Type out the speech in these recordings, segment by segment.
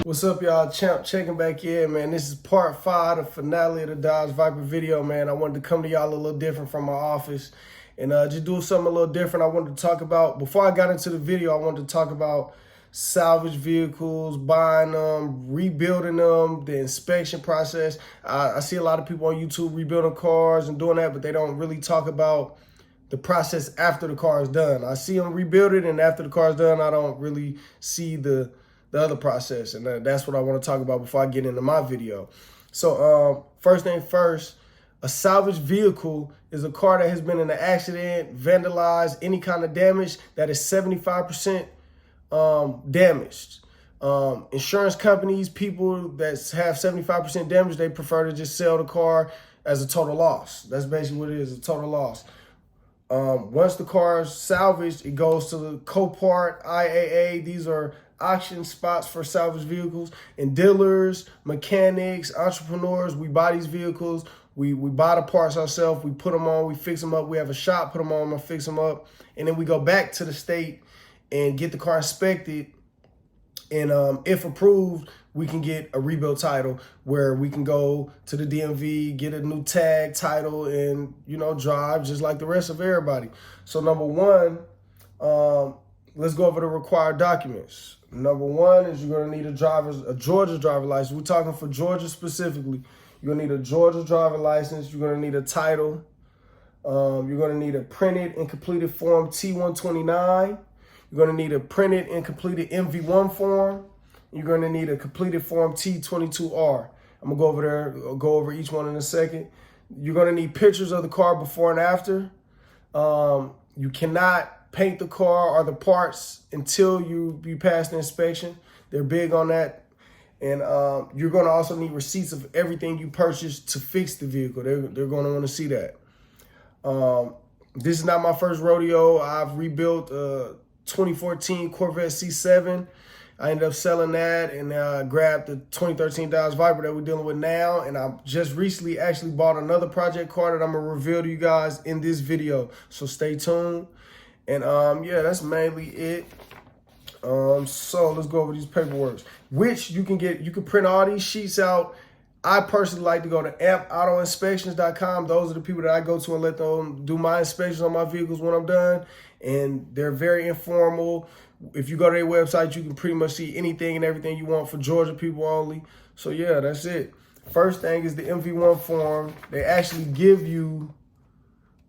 What's up, y'all? Champ checking back in, man. This is part 5, the finale of the Dodge Viper video, man. I wanted to come to y'all a little different from my office and just do something a little different. I wanted to talk about, before I got into the video, I wanted to talk about salvage vehicles, buying them, rebuilding them, the inspection process. I see a lot of people on YouTube rebuilding cars and doing that, but they don't really talk about the process after the car is done. I see them rebuild it, and after the car is done, I don't really see the other process, and that's what I want to talk about before I get into my video. So first thing first, a salvage vehicle is a car that has been in an accident, vandalized, any kind of damage that is 75% damaged. Insurance companies, people that have 75% damage, they prefer to just sell the car as a total loss. That's basically what it is, a total loss. Once the car is salvaged, it goes to the Copart, IAA. These are auction spots for salvage vehicles, and dealers, mechanics, entrepreneurs. We buy these vehicles. We buy the parts ourselves. We put them on. We fix them up. We have a shop, put them on, and fix them up. And then we go back to the state and get the car inspected. And if approved, we can get a rebuild title where we can go to the DMV, get a new tag title, and, drive just like the rest of everybody. So number one, let's go over the required documents. Number one is you're going to need a Georgia driver license. We're talking for Georgia specifically. You're going to need a Georgia driver license. You're going to need a title. You're going to need a printed and completed form T129. You're going to need a printed and completed MV1 form. You're going to need a completed form T22R. I'm going to go over each one in a second. You're going to need pictures of the car before and after. You cannot paint the car or the parts until you pass the inspection. They're big on that. And you're going to also need receipts of everything you purchased to fix the vehicle. They're going to want to see that. This is not my first rodeo. I've rebuilt 2014 Corvette C7. I ended up selling that and grabbed the 2013 Dodge Viper that we're dealing with now. And I just recently actually bought another project car that I'm going to reveal to you guys in this video. So stay tuned. And yeah, that's mainly it. So let's go over these paperwork, which you can get. You can print all these sheets out. I personally like to go to ampautoinspections.com. Those are the people that I go to and let them do my inspections on my vehicles when I'm done. And they're very informal. If you go to their website, you can pretty much see anything and everything you want for Georgia people only. So yeah, that's it. First thing is the MV1 form. They actually give you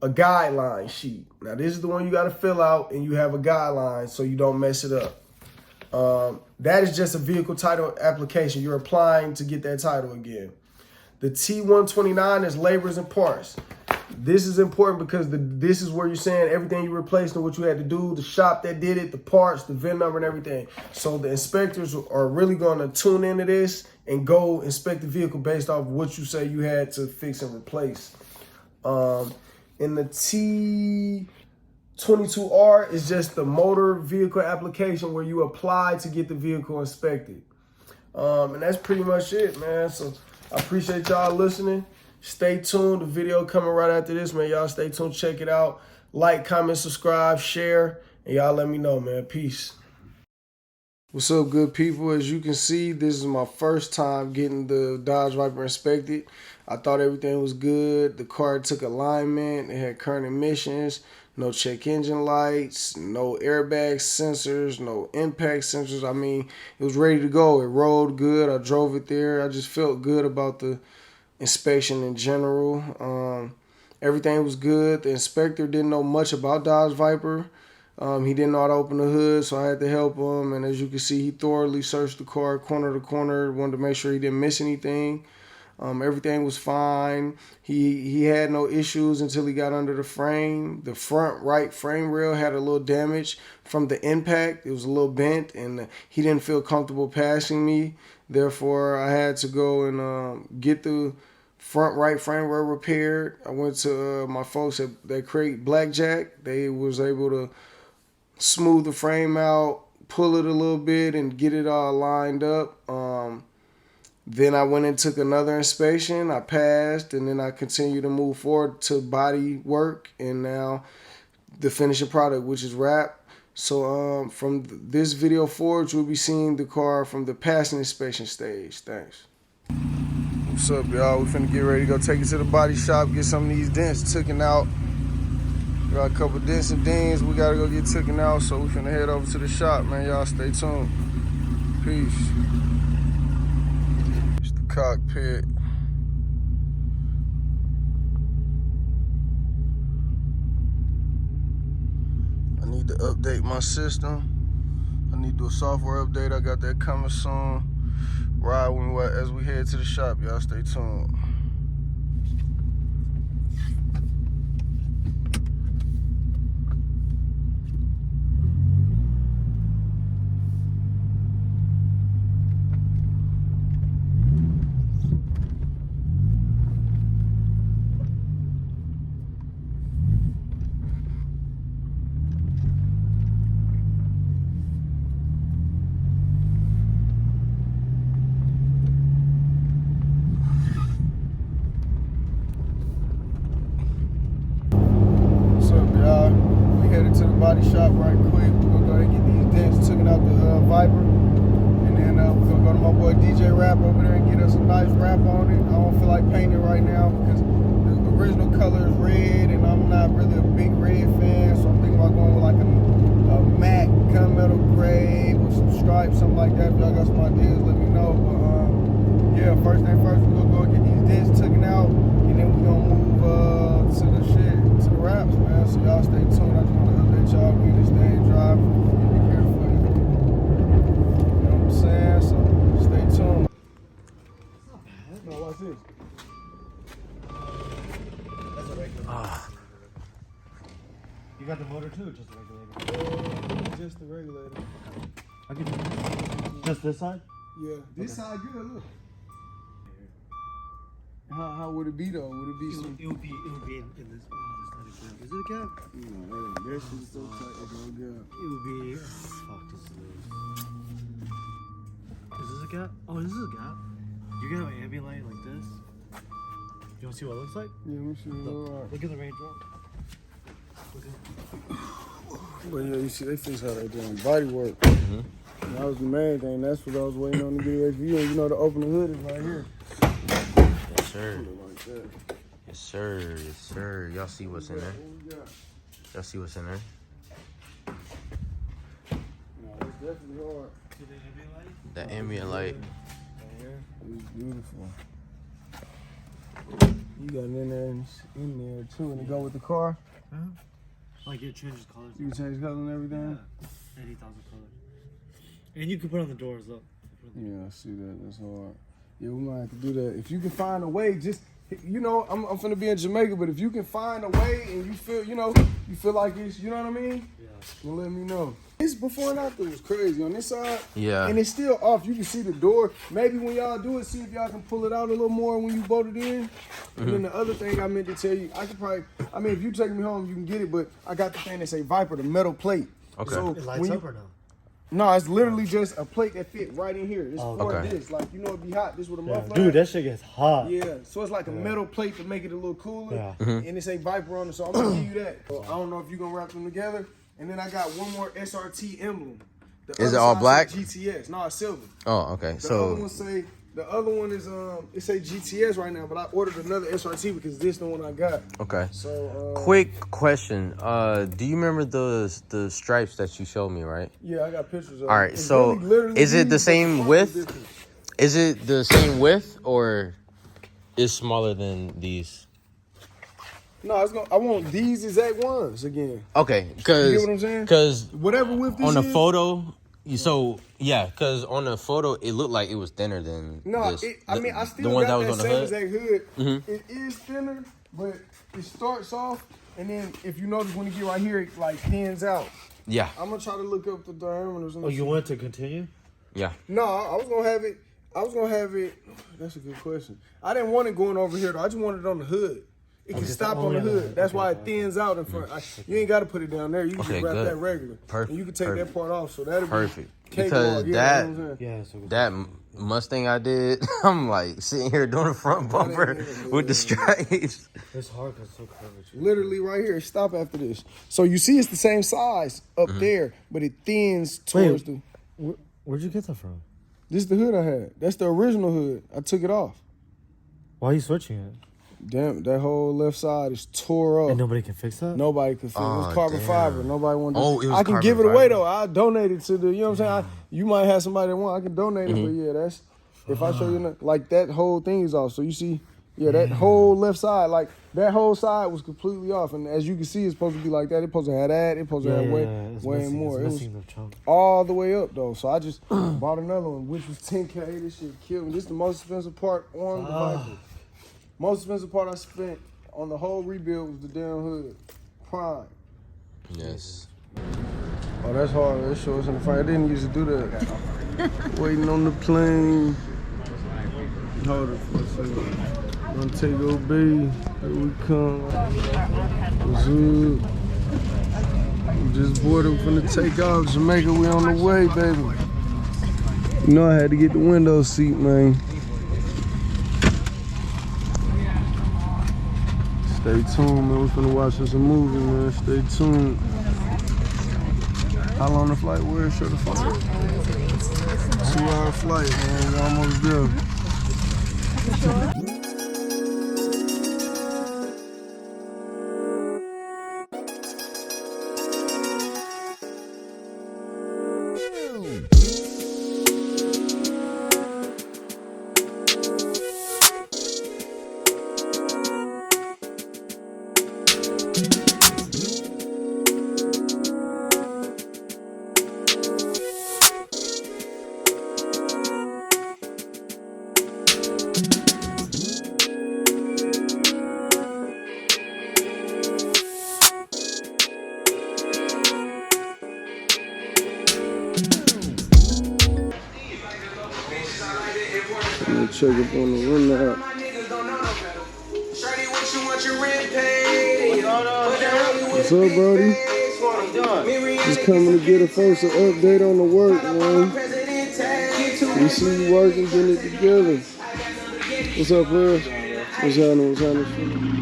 a guideline sheet. Now, this is the one you got to fill out, and you have a guideline so you don't mess it up. That is just a vehicle title application. You're applying to get that title again. The T129 is labors and parts. This is important because this is where you're saying everything you replaced and what you had to do, the shop that did it, the parts, the VIN number, and everything. So the inspectors are really going to tune into this and go inspect the vehicle based off what you say you had to fix and replace. In the T22R is just the motor vehicle application where you apply to get the vehicle inspected. And that's pretty much it, man. So I appreciate y'all listening. Stay tuned. The video coming right after this, man. Y'all stay tuned. Check it out. Like, comment, subscribe, share, and y'all let me know, man. Peace. What's up, good people? As you can see, this is my first time getting the Dodge Viper inspected. I thought everything was good. The car took alignment. It had current emissions, no check engine lights, no airbag sensors, no impact sensors. I mean, it was ready to go. It rolled good. I drove it there. I just felt good about the inspection in general. Everything was good. The inspector didn't know much about Dodge Viper. He didn't know how to open the hood, so I had to help him. And as you can see, he thoroughly searched the car corner to corner, wanted to make sure he didn't miss anything. Everything was fine. He had no issues until he got under the frame. The front right frame rail had a little damage from the impact. It was a little bent, and he didn't feel comfortable passing me. Therefore, I had to go and get the front right frame rail repaired. I went to my folks that create Blackjack. They was able to smooth the frame out, pull it a little bit, and get it all lined up. Then I went and took another inspection. I passed, and then I continued to move forward to body work, and now the finishing product, which is wrap. So from this video forward, you'll be seeing the car from the passing inspection stage. Thanks. What's up, y'all? We finna get ready to go take it to the body shop, get some of these dents taken out. Got a couple dents and dings we gotta go get taken out, so we finna head over to the shop, man. Y'all stay tuned. Peace. It's the cockpit. I need to update my system. I need to do a software update. I got that coming soon. Ride as we head to the shop. Y'all stay tuned. Body shop right quick. We're gonna go ahead and get these dents taken out the Viper, and then we're gonna go to my boy DJ Rap over there and get us a nice wrap on it. I don't feel like painting right now because the original color is red, and I'm not really a big red fan, so I'm thinking about going with like a matte gunmetal gray with some stripes, something like that. If y'all got some ideas, let me know. But yeah, first thing first, we're gonna go and get these dents taken out, and then we're gonna move to the wraps, man. So y'all stay tuned. I just want to update y'all. We in this thing drive. Be careful. You know what I'm saying? So stay tuned. No, watch this. That's a regular. You got the motor too, or just the regulator? Just the regulator. I can do just this side? Yeah. This side good, look. How would it be though? Would it be some? It would be in this. Oh, it's not a gap. Is it a gap? No, that shit's so tight. It's no gap. It would be. Fuck, this is loose. Is this a gap? Oh, this is a gap. You can have an ambient light like this. You want to see what it looks like? Yeah, let me see. Look at the Range Rover. But yeah, you see, they fix how they doing body work. That was the main thing. That's what I was waiting on to get ready for you. And you know, the open the hood is right here. Yes, sir. Like that. Yes, sir. Yes, sir. Y'all see what's in there? Y'all see what's in there? No, it's definitely hard. The ambient light. It's beautiful. You got it in there too, and it go with the car. Like it changes colors. You can change color and everything. Yeah, 80,000 colors. And you can put on the doors though. Yeah, I see that. That's hard. Yeah, we might have to do that. If you can find a way, just, you know, I'm finna be in Jamaica, but if you can find a way and you feel, you know, you feel like it's, you know what I mean? Yeah. Well, let me know. This before and after was crazy on this side. Yeah. And it's still off. You can see the door. Maybe when y'all do it, see if y'all can pull it out a little more when you bolt it in. And then the other thing I meant to tell you, I could probably, I mean, if you take me home, you can get it, but I got the thing that say Viper, the metal plate. Okay. So It lights up or no? no, it's literally just a plate that fit right in here. It's for okay. this. Like, you know, it'd be hot. This with a muffler. Dude, that shit gets hot. Yeah, so it's like a metal plate to make it a little cooler. Yeah. And it's a Viper on it, so I'm gonna give you that. So I don't know if you're gonna wrap them together. And then I got one more SRT emblem. Is it all black? GTS. No, it's silver. Oh, okay. The other one is it say GTS right now, but I ordered another SRT because this is the one I got. Okay. So Quick question. Do you remember the stripes that you showed me, right? yeah, I got pictures of All right. it. So Literally is it the these, same but width? different. Is it the same width or is smaller than these? No, I want these exact ones again. Okay, You get what I'm saying? because Whatever width this on the is, photo, because on the photo it looked like it was thinner than no, this. I mean, I still the one got that was that on the same hood. exact hood. It is thinner, but it starts off, and then if you notice when you get right here, it like pins out. Yeah, I'm gonna try to look up the diameters. Oh, you want it to continue? yeah. No, I was gonna have it. That's a good question. I didn't want it going over here though. I just wanted it on the hood. It can stop on the hood. That's why it thins out in front. You ain't got to put it down there. You can just wrap that regular. Perfect. And you can take that part off. So that'll Perfect. be because cakewalk. Yeah, you know what I'm saying? Yeah, so good. that Mustang I did, I'm like sitting here doing the front bumper with the stripes. It's hard because it's so curved. Literally right here. Stop after this. So you see it's the same size up there, but it thins towards the... Where'd you get that from? This is the hood I had. That's the original hood. I took it off. Why are you switching it? Damn, that whole left side is tore up. And nobody can fix that? Nobody could fix it. It was carbon fiber. Nobody wanted to. Oh, it was I can carbon give it away fiber. though. I donate it to the, you know what I'm saying? You might have somebody that want, I can donate it, but yeah, that's, if I show you, like that whole thing is off. So you see, that whole left side, like that whole side was completely off. And as you can see, it's supposed to be like that. It's supposed to have that. It's supposed to have way more. It's It was missing the chunk. all the way up though. So I just bought another one, which was 10K. This shit killed me. This is the most expensive part on the Viper. Most expensive part I spent on the whole rebuild was the damn hood. Prime. Yes. Oh, that's hard. That shows in the front. I didn't used to do that. Waiting on the plane. Hold it for a second. Gonna take OB. Here we come. What's up? We just boarded from the takeoff. Jamaica, we on the way, baby. You know I had to get the window seat, man. Stay tuned, man. We're finna watch us a movie, man. Stay tuned. How long the flight was? Show the flight. 2-hour flight, man. We're almost there. Check up on the runner. What's up, Brody? Just coming to get a folks an update on the work, man. We see you working, getting it together. What's up, bro? What's happening? What's happening?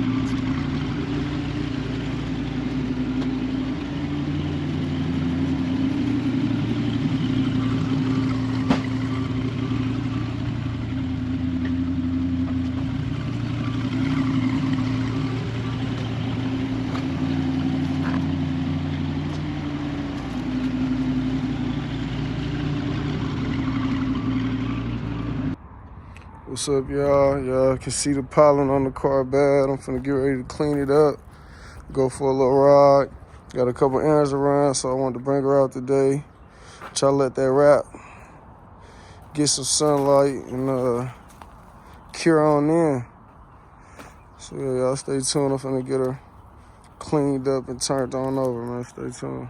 What's up, y'all? Y'all can see the pollen on the car bad. I'm finna get ready to clean it up. Go for a little ride. Got a couple errands to run, so I wanted to bring her out today. Try to let that wrap. Get some sunlight and cure on in. So yeah, y'all stay tuned. I'm finna get her cleaned up and turned on over, man. Stay tuned.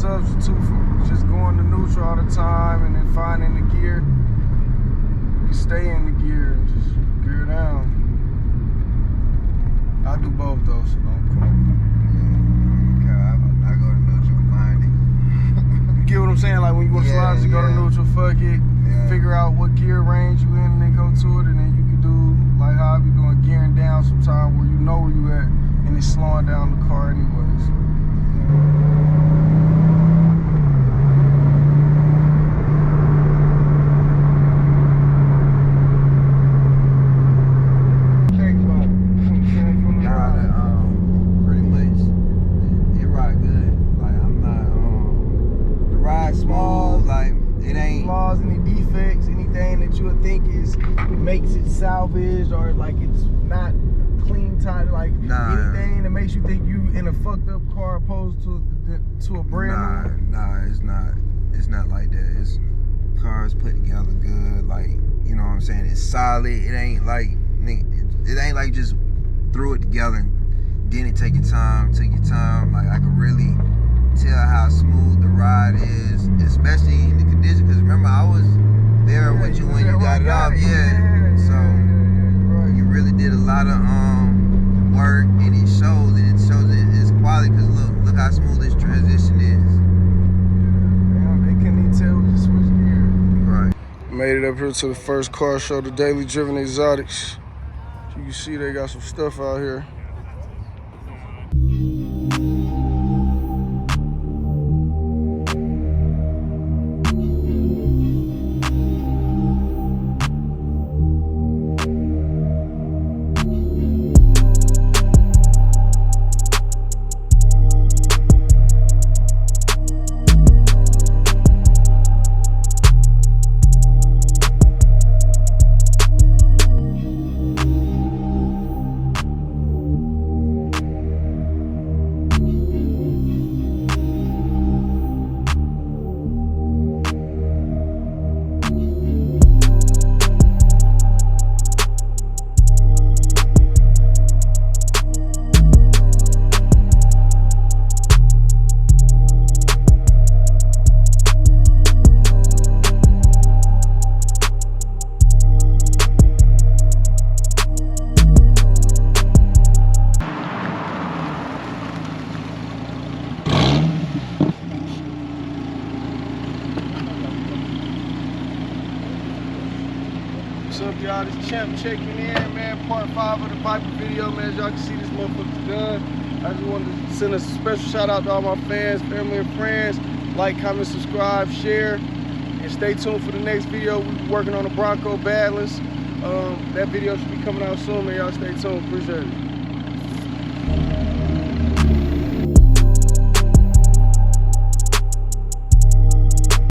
substitute for just going to neutral all the time and then finding the gear. You can stay in the gear and just gear down. I do both though, so don't call me. I go to neutral, find it. You get what I'm saying? Like when you want to slide, just go to neutral, fuck it. Yeah. Figure out what gear range you in and then go to it, and then you can do like how I be doing, gearing down sometime where you know where you at and it's slowing down the car anyways. Pretty much it ride good. Like I'm not the ride small, like it ain't Flaws, any defects, anything that you would think makes it salvaged or like it's not clean tight, like anything that makes you think you in a fucked up car opposed to a brand new. Nah, it's not like that. It's cars put together good, like, you know what I'm saying, it's solid. It ain't like just threw it together and didn't take your time, took your time. Like I could really tell how smooth the ride is, especially in the condition, because remember I was there with you when you got it off. So you really did a lot of work, and it shows its quality, because look how smooth this transition is. They couldn't even tell we just switched gears. Right. Made it up here to the first car show, the Daily Driven Exotics. You can see they got some stuff out here. What's up, y'all? This Champ checking in, man. Part 5 of the Viper video, man. As y'all can see, this motherfucker's done. I just wanted to send a special shout out to all my fans, family, and friends. Like, comment, subscribe, share, and stay tuned for the next video. We're working on the Bronco Badlands. That video should be coming out soon, man. Y'all stay tuned. Appreciate it.